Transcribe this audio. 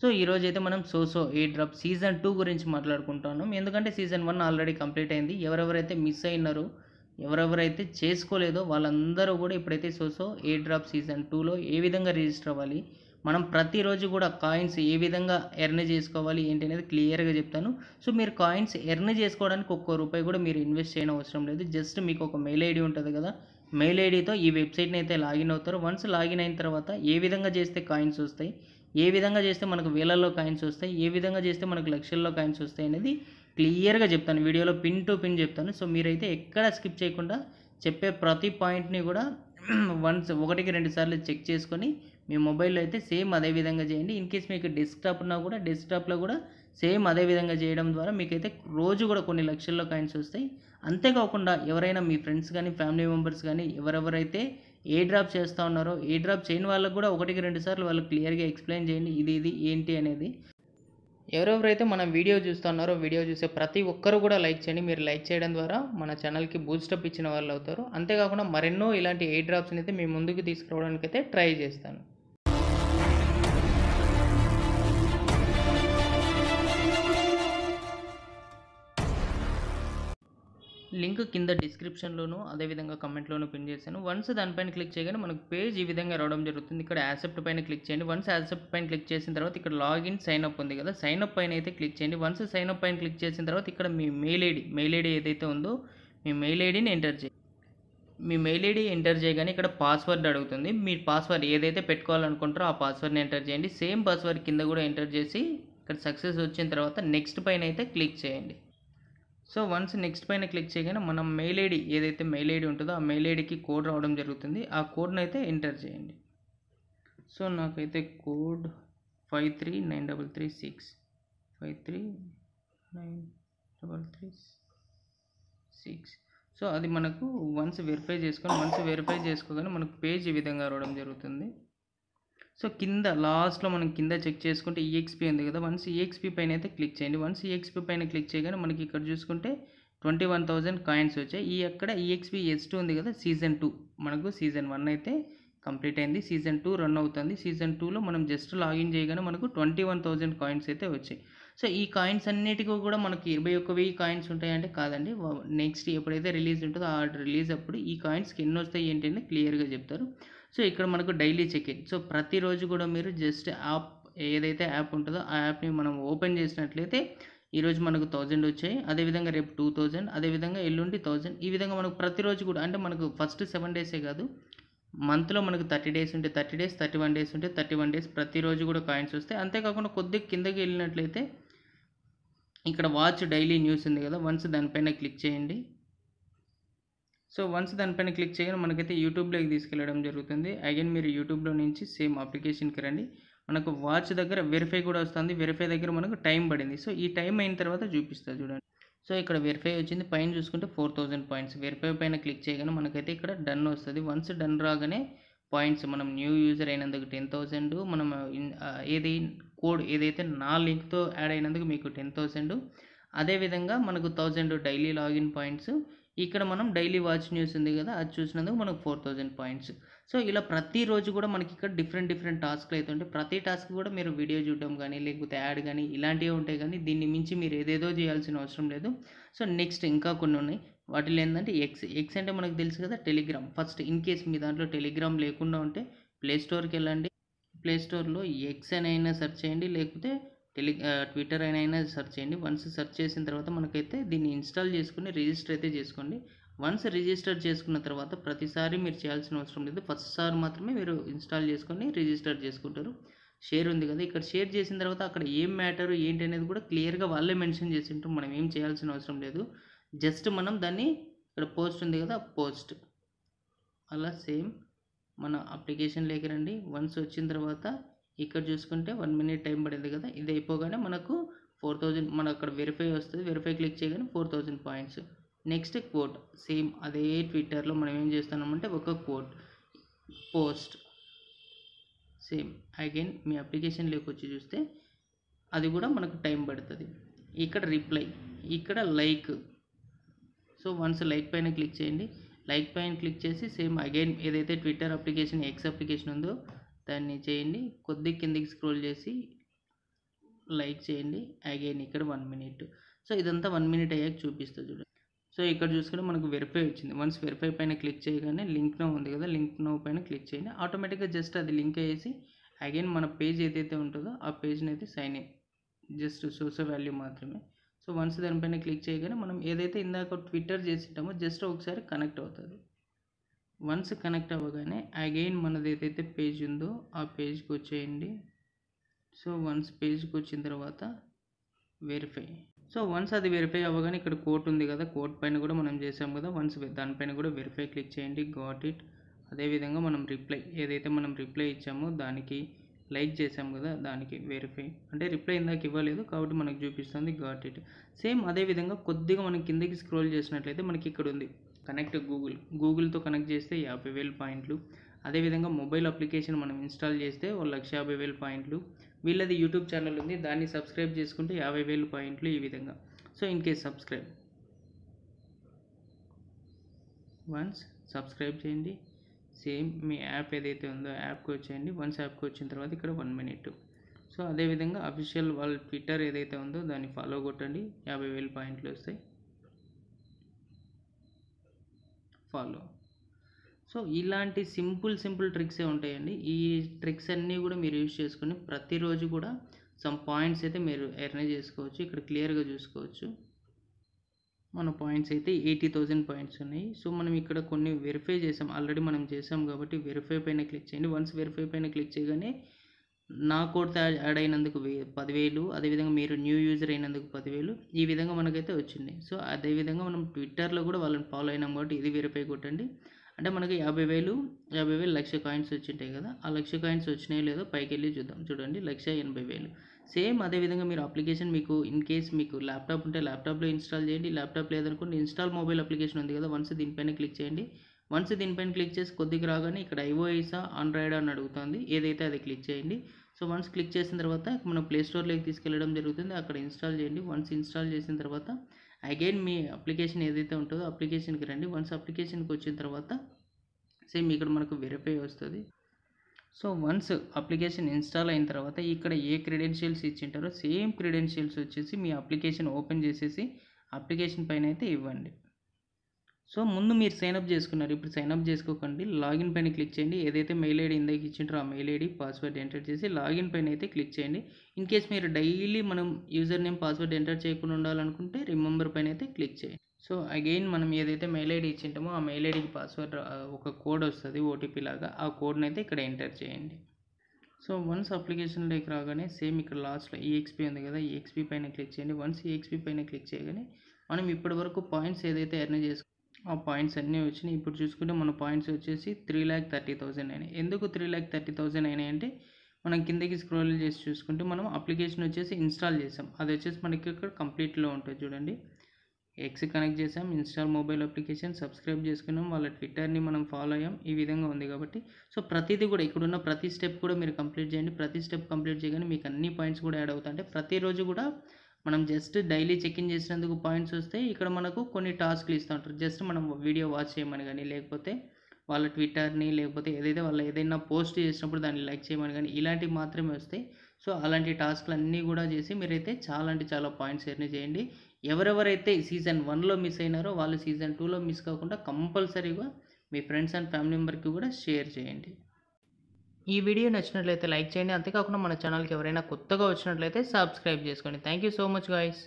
So ఈరోజైతే మనం సోసో air drop season 2 గురించి మాట్లాడుకుంటున్నాం. ఎందుకంటే సీజన్ 1 ఆల్రెడీ కంప్లీట్ అయింది. ఎవరెవరైతే మిస్ అయినారో, ఎవరెవరైతే చేసుకోలేదో వాళ్ళందరూ కూడా ఇప్పుడైతే సోసో ఎయిర్ డ్రాప్ సీజన్ 2లో ఏ విధంగా రిజిస్టర్ అవ్వాలి, మనం ప్రతిరోజు కూడా కాయిన్స్ ఏ విధంగా ఎర్న్ చేసుకోవాలి ఏంటి అనేది క్లియర్గా చెప్తాను. సో మీరు కాయిన్స్ ఎర్న్ చేసుకోవడానికి ఒక్క రూపాయి కూడా మీరు ఇన్వెస్ట్ చేయడం అవసరం లేదు. జస్ట్ మీకు ఒక మెయిల్ ఐడి ఉంటుంది కదా, మెయిల్ ఐడితో ఈ వెబ్సైట్ని అయితే లాగిన్ అవుతారు. వన్స్ లాగిన్ అయిన తర్వాత ఏ విధంగా చేస్తే కాయిన్స్ వస్తాయి, ఏ విధంగా చేస్తే మనకు వేలల్లో కాయిన్స్ వస్తాయి, ఏ విధంగా చేస్తే మనకు లక్షల్లో కాయిన్స్ వస్తాయి అనేది క్లియర్గా చెప్తాను. వీడియోలో పిన్ టు పిన్ చెప్తాను. సో మీరైతే ఎక్కడ స్కిప్ చేయకుండా చెప్పే ప్రతి పాయింట్ని కూడా వన్స్ ఒకటికి రెండు సార్లు చెక్ చేసుకొని మీ మొబైల్లో అయితే సేమ్ అదే విధంగా చేయండి. ఇన్ కేస్ మీకు డెస్క్టాప్ ఉన్నా కూడా డెస్క్టాప్లో కూడా సేమ్ అదే విధంగా చేయడం ద్వారా మీకైతే రోజు కూడా కొన్ని లక్షల్లో కాయిన్స్ వస్తాయి. అంతేకాకుండా ఎవరైనా మీ ఫ్రెండ్స్ కానీ ఫ్యామిలీ మెంబర్స్ కానీ ఎవరెవరైతే ఏ డ్రాప్ చేస్తూ ఉన్నారో, ఏ డ్రాప్ చేయని వాళ్ళకు కూడా ఒకటికి రెండు సార్లు వాళ్ళకి క్లియర్గా ఎక్స్ప్లెయిన్ చేయండి ఇది ఏంటి అనేది. ఎవరెవరైతే మన వీడియో చూస్తున్నారో వీడియో చూసే ప్రతి ఒక్కరు కూడా లైక్ చేయండి. మీరు లైక్ చేయడం ద్వారా మన ఛానల్కి బూస్టప్ ఇచ్చిన వాళ్ళు అవుతారు. అంతేకాకుండా మరెన్నో ఇలాంటి ఎయిర్ డ్రాప్స్ని అయితే మీ ముందుకు తీసుకురావడానికి అయితే ట్రై చేస్తాను. లింక్ కింద డిస్క్రిప్షన్లోను అదేవిధంగా కమెంట్లోను పిన్ చేశాను. వన్స్ దానిపైన క్లిక్ చేయగానే మనకు పేజ్ ఈ విధంగా రావడం జరుగుతుంది. ఇక్కడ యాక్సెప్ట్ పైన క్లిక్ చేయండి. వన్స్ యాక్సెప్ట్ పైన క్లిక్ చేసిన తర్వాత ఇక్కడ లాగిన్ సైన్ అప్ ఉంది కదా, సైన్ అప్ పైన అయితే క్లిక్ చేయండి. వన్స్ సైన్ అప్ పైన క్లిక్ చేసిన తర్వాత ఇక్కడ మీ మెయిల్ ఐడి ఏదైతే ఉందో మీ మెయిల్ ఐడిని ఎంటర్ చేయండి. మీ మెయిల్ ఐడి ఎంటర్ చేయగానే ఇక్కడ పాస్వర్డ్ అడుగుతుంది. మీ పాస్వర్డ్ ఏదైతే పెట్టుకోవాలనుకుంటారో ఆ పాస్వర్డ్ని ఎంటర్ చేయండి. సేమ్ పాస్వర్డ్ కింద కూడా ఎంటర్ చేసి ఇక్కడ సక్సెస్ వచ్చిన తర్వాత నెక్స్ట్ పైన అయితే క్లిక్ చేయండి. సో వన్స్ నెక్స్ట్ పైన క్లిక్ చేయగానే మనం మెయిల్ ఐడి ఏదైతే మెయిల్ ఐడి ఉంటుందో ఆ మెయిల్ ఐడికి కోడ్ రావడం జరుగుతుంది. ఆ కోడ్ని అయితే ఎంటర్ చేయండి. సో నాకైతే కోడ్ 539336 539336. సో అది మనకు వన్స్ వెరిఫై చేసుకోగానే మనకు పేజ్ ఈ విధంగా రావడం జరుగుతుంది. సో కింద లాస్ట్లో మనం కింద చెక్ చేసుకుంటే ఈఎక్స్పీ ఉంది కదా, వన్స్ ఈఎక్స్పీ పైన అయితే క్లిక్ చేయండి. వన్స్ ఈఎక్స్పీ పైన క్లిక్ చేయగానే మనకి ఇక్కడ చూసుకుంటే 21,000 కాయిన్స్ వచ్చాయి. అక్కడ ఈఎక్స్పీ S2 ఉంది కదా, సీజన్ 2 మనకు సీజన్ 1 అయితే కంప్లీట్ అయింది. సీజన్ 2 రన్ అవుతుంది. సీజన్ 2లో మనం జస్ట్ లాగిన్ చేయగానే మనకు 21,000 కాయిన్స్ అయితే వచ్చాయి. సో ఈ కాయిన్స్ అన్నిటికీ కూడా మనకి 21,000 కాయిన్స్ ఉంటాయంటే కాదండి. నెక్స్ట్ ఎప్పుడైతే రిలీజ్ ఉంటుందో ఆ రిలీజ్ అప్పుడు ఈ కాయిన్స్కి ఎన్ని వస్తాయి ఏంటి అని క్లియర్గా చెప్తారు. సో ఇక్కడ మనకు డైలీ చెక్-ఇన్. సో ప్రతిరోజు కూడా మీరు జస్ట్ యాప్ ఏదైతే యాప్ ఉంటుందో ఆ యాప్ని మనం ఓపెన్ చేసినట్లయితే ఈరోజు మనకు 1000 వచ్చాయి, అదేవిధంగా రేపు 2000, అదేవిధంగా ఎల్లుండి 1000. ఈ విధంగా మనకు ప్రతిరోజు కూడా అంటే మనకు ఫస్ట్ 7 డేసే కాదు, మంత్లో మనకు 30 డేస్ ఉంటే 30 డేస్, 31 డేస్ ఉంటే 31 డేస్ ప్రతిరోజు కూడా కాయిన్స్ వస్తాయి. అంతేకాకుండా కొద్దిగా కిందకి వెళ్ళినట్లయితే ఇక్కడ వాచ్ డైలీ న్యూస్ ఉంది కదా, వన్స్ దానిపైన క్లిక్ చేయండి. సో వన్స్ దానిపైన క్లిక్ చేయగానే మనకైతే యూట్యూబ్లోకి తీసుకెళ్ళడం జరుగుతుంది. అగైన్ మీరు యూట్యూబ్లో నుంచి సేమ్ అప్లికేషన్కి రండి. మనకు వాచ్ దగ్గర వెరిఫై కూడా వస్తుంది. వెరిఫై దగ్గర మనకు టైం పడింది. సో ఈ టైం అయిన తర్వాత చూపిస్తుంది చూడండి. సో ఇక్కడ వెరిఫై వచ్చింది. పైన చూసుకుంటే 4000 పాయింట్స్. వెరిఫై పైన క్లిక్ చేయగానే మనకైతే ఇక్కడ డన్ వస్తుంది. వన్స్ డన్ రాగానే పాయింట్స్ మనం న్యూ యూజర్ అయినందుకు 10,000, మనం ఏది కోడ్ ఏదైతే నా లింక్తో యాడ్ అయినందుకు మీకు 10,000, అదేవిధంగా మనకు 1000 డైలీ లాగిన్ పాయింట్స్. ఇక్కడ మనం డైలీ వాచ్ న్యూస్ ఉంది కదా, అది చూసినందుకు మనకు 4000 పాయింట్స్. సో ఇలా ప్రతిరోజు కూడా మనకి ఇక్కడ డిఫరెంట్ టాస్క్లు అయితే ఉంటాయి. ప్రతి టాస్క్ కూడా మీరు వీడియో చూడడం కానీ లేకపోతే యాడ్ కానీ ఇలాంటివి ఉంటాయి. కానీ దీన్ని మించి మీరు ఏదేదో చేయాల్సిన అవసరం లేదు. సో నెక్స్ట్ ఇంకా కొన్ని ఉన్నాయి. వాటిలో ఏంటంటే ఎక్స్ అంటే మనకు తెలుసు కదా, టెలిగ్రామ్. ఫస్ట్ ఇన్ కేస్ మీ దాంట్లో టెలిగ్రామ్ లేకుండా ఉంటే ప్లేస్టోర్కి వెళ్ళండి. ప్లేస్టోర్లో ఎక్స్ అని అయినా సెర్చ్ చేయండి, లేకపోతే ట్విట్టర్ అయినా సెర్చ్ చేయండి. వన్స్ సెర్చ్ చేసిన తర్వాత మనకైతే దీన్ని ఇన్స్టాల్ చేసుకుని రిజిస్టర్ అయితే చేసుకోండి. వన్స్ రిజిస్టర్ చేసుకున్న తర్వాత ప్రతిసారి మీరు చేయాల్సిన అవసరం లేదు. ఫస్ట్ సారి మాత్రమే మీరు ఇన్స్టాల్ చేసుకొని రిజిస్టర్ చేసుకుంటారు. షేర్ ఉంది కదా, ఇక్కడ షేర్ చేసిన తర్వాత అక్కడ ఏం మ్యాటర్ ఏంటి అనేది కూడా క్లియర్గా వాళ్ళే మెన్షన్ చేసి ఉంటారు. మనం ఏం చేయాల్సిన అవసరం లేదు. జస్ట్ మనం దాన్ని ఇక్కడ పోస్ట్ ఉంది కదా, పోస్ట్ అలా సేమ్ మన అప్లికేషన్లోకి రండి. వన్స్ వచ్చిన తర్వాత ఇక్కడ చూసుకుంటే 1 మినిట్ టైం పడింది కదా, ఇది అయిపోగానే మనకు 4000 మన అక్కడ వెరిఫై వస్తుంది. వెరిఫై క్లిక్ చేయగానే 4000 పాయింట్స్. నెక్స్ట్ కోడ్ సేమ్ అదే ట్విట్టర్లో మనం ఏం చేస్తున్నామంటే ఒక కోడ్ పోస్ట్ సేమ్ అగైన్ మీ అప్లికేషన్లోకి వచ్చి చూస్తే అది కూడా మనకు టైం పడుతుంది. ఇక్కడ రిప్లై, ఇక్కడ లైక్. సో వన్స్ లైక్ పైన క్లిక్ చేయండి. లైక్ పైన క్లిక్ చేసి సేమ్ అగైన్ ఏదైతే ట్విట్టర్ అప్లికేషన్ ఎక్స్ అప్లికేషన్ ఉందో దాన్ని చేయండి. కొద్దిగా కిందికి స్క్రోల్ చేసి లైక్ చేయండి. అగైన్ ఇక్కడ 1 మినిట్. సో ఇదంతా 1 మినిట్ అయ్యాక చూపిస్తా చూడండి. సో ఇక్కడ చూసుకుంటే మనకు వెరిఫై వచ్చింది. వన్స్ వెరిఫై పైన క్లిక్ చేయగానే లింక్ నౌ ఉంది కదా, లింక్ నౌ పైన క్లిక్ చేయండి. ఆటోమేటిక్గా జస్ట్ అది లింక్ అయ్యేసి అగైన్ మన పేజ్ ఏదైతే ఉంటుందో ఆ పేజ్ని అయితే sign in, just source value మాత్రమే. సో వన్స్ దానిపైన క్లిక్ చేయగానే మనం ఏదైతే ఇందాక ట్విట్టర్ చేసింటామో జస్ట్ ఒకసారి కనెక్ట్ అవుతుంది. వన్స్ కనెక్ట్ అవ్వగానే అగైన్ మనది ఏదైతే పేజ్ ఉందో ఆ పేజ్కి వచ్చేయండి. సో వన్స్ పేజ్కి వచ్చిన తర్వాత వెరిఫై. సో వన్స్ అది వెరిఫై అవ్వగానే ఇక్కడ కోడ్ ఉంది కదా, కోడ్ పైన కూడా మనం చేసాం కదా, వన్స్ దానిపైన కూడా వెరిఫై క్లిక్ చేయండి. Got it. అదేవిధంగా మనం రిప్లై ఏదైతే మనం రిప్లై ఇచ్చామో దానికి లైక్ చేసాం కదా, దానికి వెరిఫై అంటే రిప్లై ఇందాక ఇవ్వలేదు కాబట్టి మనకు చూపిస్తుంది గాట్ ఇట్. సేమ్ అదేవిధంగా కొద్దిగా మనం కిందకి స్క్రోల్ చేసినట్లయితే మనకి ఇక్కడ ఉంది కనెక్ట్ గూగుల్తో కనెక్ట్ చేస్తే 50,000 పాయింట్లు. అదేవిధంగా మొబైల్ అప్లికేషన్ మనం ఇన్స్టాల్ చేస్తే 1,50,000 పాయింట్లు. వీళ్ళది యూట్యూబ్ ఛానల్ ఉంది, దాన్ని సబ్స్క్రైబ్ చేసుకుంటే 50,000 పాయింట్లు. ఈ విధంగా so in case subscribe, once subscribe చేయండి. సేమ్ మీ యాప్ ఏదైతే ఉందో యాప్కి వచ్చేయండి. వన్స్ యాప్కి వచ్చిన తర్వాత ఇక్కడ 1 మినిట్. సో అదేవిధంగా అఫీషియల్ వాళ్ళ ట్విట్టర్ ఏదైతే ఉందో దాన్ని ఫాలో కొట్టండి, 50,000 పాయింట్లు వస్తాయి. ఫాలో. సో ఇలాంటి సింపుల్ ట్రిక్సే ఉంటాయండి. ఈ ట్రిక్స్ అన్నీ కూడా మీరు యూజ్ చేసుకొని ప్రతిరోజు కూడా సమ్ పాయింట్స్ అయితే మీరు ఎర్న్ చేసుకోవచ్చు. ఇక్కడ క్లియర్గా చూసుకోవచ్చు మన పాయింట్స్ అయితే 80,000 పాయింట్స్ ఉన్నాయి. సో మనం ఇక్కడ కొన్ని వెరిఫై చేసాం, ఆల్రెడీ మనం చేసాం కాబట్టి వెరిఫై పైన క్లిక్ చేయండి. వన్స్ వెరిఫై పైన క్లిక్ చేయగానే నా కోడ్తో యాడ్ అయినందుకు 10,000, అదేవిధంగా మీరు న్యూ యూజర్ అయినందుకు 10,000 ఈ విధంగా మనకైతే వచ్చింది. సో అదేవిధంగా మనం ట్విట్టర్లో కూడా వాళ్ళని ఫాలో అయినాం కాబట్టి ఇది వెరిఫై కొట్టండి. అంటే మనకి 50,000 1,00,000 కాయిన్స్ వచ్చింటాయి కదా, ఆ 1,00,000 కాయిన్స్ వచ్చినాయో లేదో పైకి వెళ్ళి చూద్దాం. చూడండి 1,80,000. సేమ్ అదేవిధంగా మీరు అప్లికేషన్ మీకు ఇన్ కేస్ మీకు ల్యాప్టాప్ ఉంటే ల్యాప్టాప్లో ఇన్స్టాల్ చేయండి. ల్యాప్టాప్ లేదనుకోండి ఇన్స్టాల్ మొబైల్ అప్లికేషన్ ఉంది కదా, వన్స్ దీనిపైన క్లిక్ చేయండి. వన్స్ దీనిపైన క్లిక్ చేసి కొద్దిగా రాగానే ఇక్కడ ఐఓఎస్ ఆండ్రాయిడ్ అని అడుగుతుంది, ఏదైతే అది క్లిక్ చేయండి. సో వన్స్ క్లిక్ చేసిన తర్వాత మనం ప్లే స్టోర్లోకి తీసుకెళ్ళడం జరుగుతుంది, అక్కడ ఇన్స్టాల్ చేయండి. వన్స్ ఇన్స్టాల్ చేసిన తర్వాత అగైన్ మీ అప్లికేషన్ ఏదైతే ఉంటుందో అప్లికేషన్కి రండి. వన్స్ అప్లికేషన్కి వచ్చిన తర్వాత సేమ్ ఇక్కడ మనకు వెరిఫై వస్తుంది. సో వన్స్ అప్లికేషన్ ఇన్స్టాల్ అయిన తర్వాత ఇక్కడ ఏ క్రెడెన్షియల్స్ ఇచ్చింటారో సేమ్ క్రెడెన్షియల్స్ వచ్చేసి మీ అప్లికేషన్ ఓపెన్ చేసేసి అప్లికేషన్ పైన అయితే ఇవ్వండి. సో ముందు మీరు సైన్అప్ చేసుకున్నారు, ఇప్పుడు సైన్అప్ చేసుకోకండి. లాగిన్ పైన క్లిక్ చేయండి. ఏదైతే మెయిల్ ఐడి ఇందాక ఇచ్చింటారో ఆ మెయిల్ ఐడి పాస్వర్డ్ ఎంటర్ చేసి లాగిన్ పైన అయితే క్లిక్ చేయండి. ఇన్ కేస్ మీరు డైలీ మనం యూజర్ నేమ్ పాస్వర్డ్ ఎంటర్ చేయకుండా ఉండాలనుకుంటే రిమెంబర్ పైన అయితే క్లిక్ చేయండి. సో అగైన్ మనం ఏదైతే మెయిల్ ఐడి ఇచ్చింటామో ఆ మెయిల్ ఐడికి పాస్వర్డ్ ఒక కోడ్ వస్తుంది ఓటీపీ లాగా, ఆ కోడ్ని అయితే ఇక్కడ ఎంటర్ చేయండి. సో వన్స్ అప్లికేషన్లోకి రాగానే సేమ్ ఇక్కడ లాస్ట్లో ఈఎక్స్పీ ఉంది కదా, ఈఎక్స్పీ పైన క్లిక్ చేయండి. వన్స్ ఈఎక్స్పీ పైన క్లిక్ చేయగానే మనం ఇప్పటి వరకు పాయింట్స్ ఏదైతే ఎర్న్ చేసుకుంటామో ఆ పాయింట్స్ అన్నీ వచ్చినాయి. ఇప్పుడు చూసుకుంటే మన పాయింట్స్ వచ్చేసి 3,30,000 అయినాయి. ఎందుకు 3,30,000 అయినాయి అంటే మనం కిందకి స్క్రోల్ చేసి చూసుకుంటే మనం అప్లికేషన్ వచ్చేసి ఇన్స్టాల్ చేసాం, అది వచ్చేసి మనకి ఇక్కడ కంప్లీట్లో ఉంటుంది. చూడండి ఎక్స్ కనెక్ట్ చేసాం, ఇన్స్టాల్ మొబైల్ అప్లికేషన్, సబ్స్క్రైబ్ చేసుకున్నాం, వాళ్ళ ట్విట్టర్ని మనం ఫాలో అయ్యాం, ఈ విధంగా ఉంది కాబట్టి సో ప్రతిదీ కూడా ఇక్కడున్న ప్రతి స్టెప్ కూడా మీరు కంప్లీట్ చేయండి. ప్రతి స్టెప్ కంప్లీట్ చేయగానే మీకు అన్ని పాయింట్స్ కూడా యాడ్ అవుతాయి. అంటే ప్రతిరోజు కూడా మనం జస్ట్ డైలీ చెక్-ఇన్ చేసినందుకు పాయింట్స్ వస్తాయి. ఇక్కడ మనకు కొన్ని టాస్క్లు ఇస్తూ ఉంటారు, జస్ట్ మనం వీడియో వాచ్ చేయమని కానీ లేకపోతే వాళ్ళ ట్విట్టర్ని లేకపోతే ఏదైతే వాళ్ళ ఏదైనా పోస్ట్ చేసినప్పుడు దాన్ని లైక్ చేయమని కానీ ఇలాంటివి మాత్రమే వస్తాయి. సో అలాంటి టాస్క్లు అన్నీ కూడా చేసి మీరైతే చాలా అంటే చాలా పాయింట్స్ ఎర్న్ చేయండి. ఎవరెవరైతే సీజన్ 1లో మిస్ అయినారో వాళ్ళు సీజన్ 2లో మిస్ కాకుండా కంపల్సరీగా మీ ఫ్రెండ్స్ అండ్ ఫ్యామిలీ మెంబర్కి కూడా షేర్ చేయండి. ఈ వీడియో నచ్చినట్లయితే లైక్ చేయండి, అంతేకాకుండా మన ఛానల్కి ఎవరైనా కొత్తగా వచ్చినట్లయితే సబ్స్క్రైబ్ చేసుకోండి. Thank you so much guys.